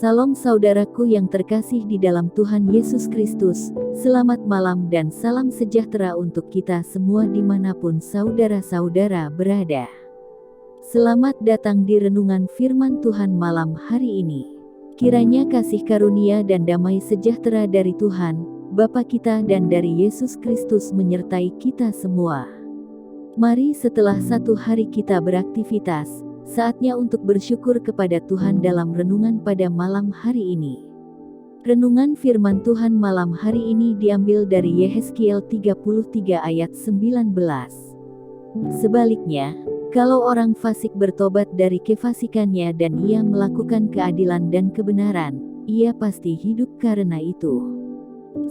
Salam saudaraku yang terkasih di dalam Tuhan Yesus Kristus, selamat malam dan salam sejahtera untuk kita semua dimanapun saudara-saudara berada. Selamat datang di renungan firman Tuhan malam hari ini. Kiranya kasih karunia dan damai sejahtera dari Tuhan, Bapa kita dan dari Yesus Kristus menyertai kita semua. Mari setelah satu hari kita beraktivitas, saatnya untuk bersyukur kepada Tuhan dalam renungan pada malam hari ini. Renungan firman Tuhan malam hari ini diambil dari Yehezkiel 33 ayat 19. Sebaliknya, kalau orang fasik bertobat dari kefasikannya dan ia melakukan keadilan dan kebenaran, ia pasti hidup karena itu.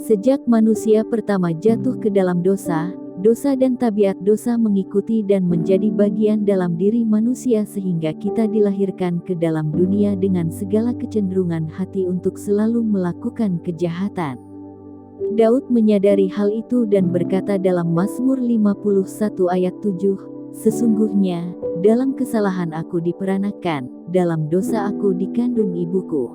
Sejak manusia pertama jatuh ke dalam dosa, dosa dan tabiat dosa mengikuti dan menjadi bagian dalam diri manusia sehingga kita dilahirkan ke dalam dunia dengan segala kecenderungan hati untuk selalu melakukan kejahatan. Daud menyadari hal itu dan berkata dalam Mazmur 51 ayat 7, "Sesungguhnya, dalam kesalahan aku diperanakan, dalam dosa aku dikandung ibuku."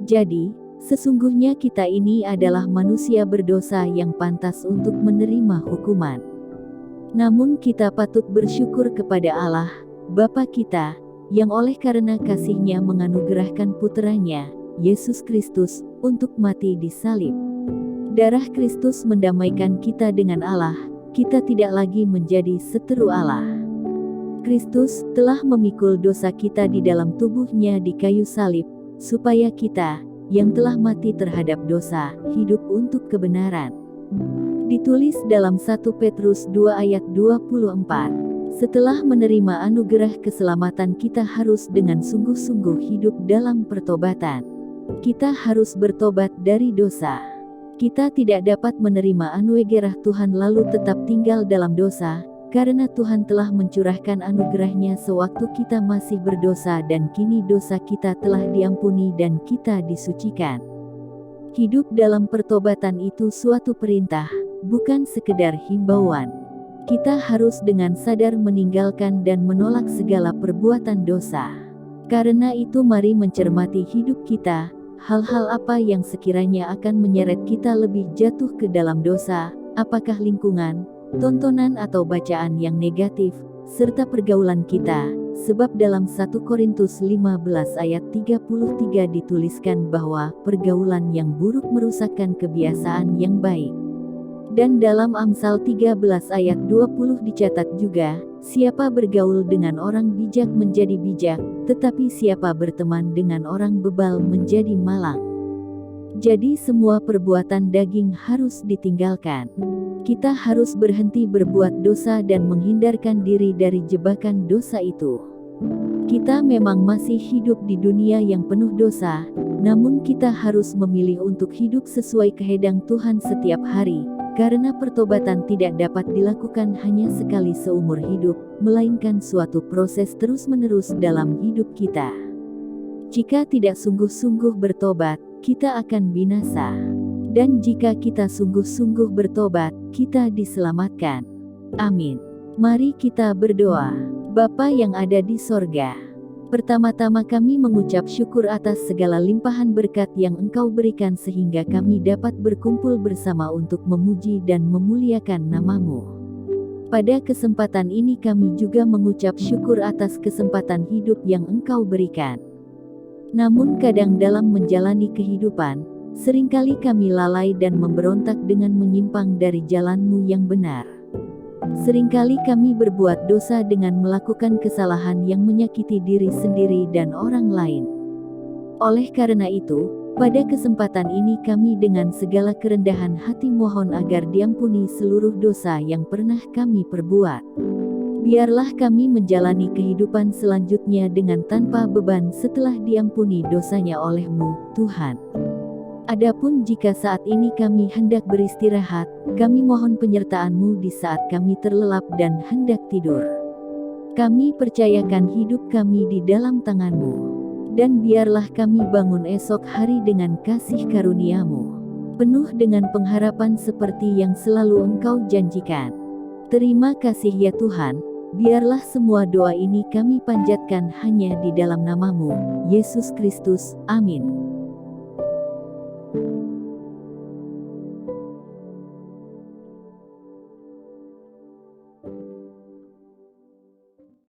Jadi, sesungguhnya kita ini adalah manusia berdosa yang pantas untuk menerima hukuman. Namun kita patut bersyukur kepada Allah, Bapa kita, yang oleh karena kasih-Nya menganugerahkan putranya, Yesus Kristus, untuk mati di salib. Darah Kristus mendamaikan kita dengan Allah, kita tidak lagi menjadi seteru Allah. Kristus telah memikul dosa kita di dalam tubuh-Nya di kayu salib, supaya kita, yang telah mati terhadap dosa, hidup untuk kebenaran. Ditulis dalam 1 Petrus 2 ayat 24. Setelah menerima anugerah keselamatan kita harus dengan sungguh-sungguh hidup dalam pertobatan. Kita harus bertobat dari dosa. Kita tidak dapat menerima anugerah Tuhan lalu tetap tinggal dalam dosa, karena Tuhan telah mencurahkan anugerah-Nya sewaktu kita masih berdosa dan kini dosa kita telah diampuni dan kita disucikan. Hidup dalam pertobatan itu suatu perintah, bukan sekedar himbauan. Kita harus dengan sadar meninggalkan dan menolak segala perbuatan dosa. Karena itu mari mencermati hidup kita, hal-hal apa yang sekiranya akan menyeret kita lebih jatuh ke dalam dosa, apakah lingkungan, tontonan atau bacaan yang negatif, serta pergaulan kita, sebab dalam 1 Korintus 15 ayat 33 dituliskan bahwa pergaulan yang buruk merusakkan kebiasaan yang baik. Dan dalam Amsal 13 ayat 20 dicatat juga, siapa bergaul dengan orang bijak menjadi bijak, tetapi siapa berteman dengan orang bebal menjadi malang. Jadi semua perbuatan daging harus ditinggalkan. Kita harus berhenti berbuat dosa dan menghindarkan diri dari jebakan dosa itu. Kita memang masih hidup di dunia yang penuh dosa, namun kita harus memilih untuk hidup sesuai kehendak Tuhan setiap hari, karena pertobatan tidak dapat dilakukan hanya sekali seumur hidup, melainkan suatu proses terus-menerus dalam hidup kita. Jika tidak sungguh-sungguh bertobat, kita akan binasa. Dan jika kita sungguh-sungguh bertobat, kita diselamatkan. Amin. Mari kita berdoa. Bapa yang ada di sorga, pertama-tama kami mengucap syukur atas segala limpahan berkat yang Engkau berikan sehingga kami dapat berkumpul bersama untuk memuji dan memuliakan nama-Mu. Pada kesempatan ini kami juga mengucap syukur atas kesempatan hidup yang Engkau berikan. Namun kadang dalam menjalani kehidupan, seringkali kami lalai dan memberontak dengan menyimpang dari jalan-Mu yang benar. Seringkali kami berbuat dosa dengan melakukan kesalahan yang menyakiti diri sendiri dan orang lain. Oleh karena itu, pada kesempatan ini kami dengan segala kerendahan hati mohon agar diampuni seluruh dosa yang pernah kami perbuat. Biarlah kami menjalani kehidupan selanjutnya dengan tanpa beban setelah diampuni dosanya oleh-Mu, Tuhan. Adapun jika saat ini kami hendak beristirahat, kami mohon penyertaan-Mu di saat kami terlelap dan hendak tidur. Kami percayakan hidup kami di dalam tangan-Mu. Dan biarlah kami bangun esok hari dengan kasih karunia-Mu, penuh dengan pengharapan seperti yang selalu Engkau janjikan. Terima kasih ya Tuhan, Biarlah semua doa ini kami panjatkan hanya di dalam nama-Mu, Yesus Kristus. Amin.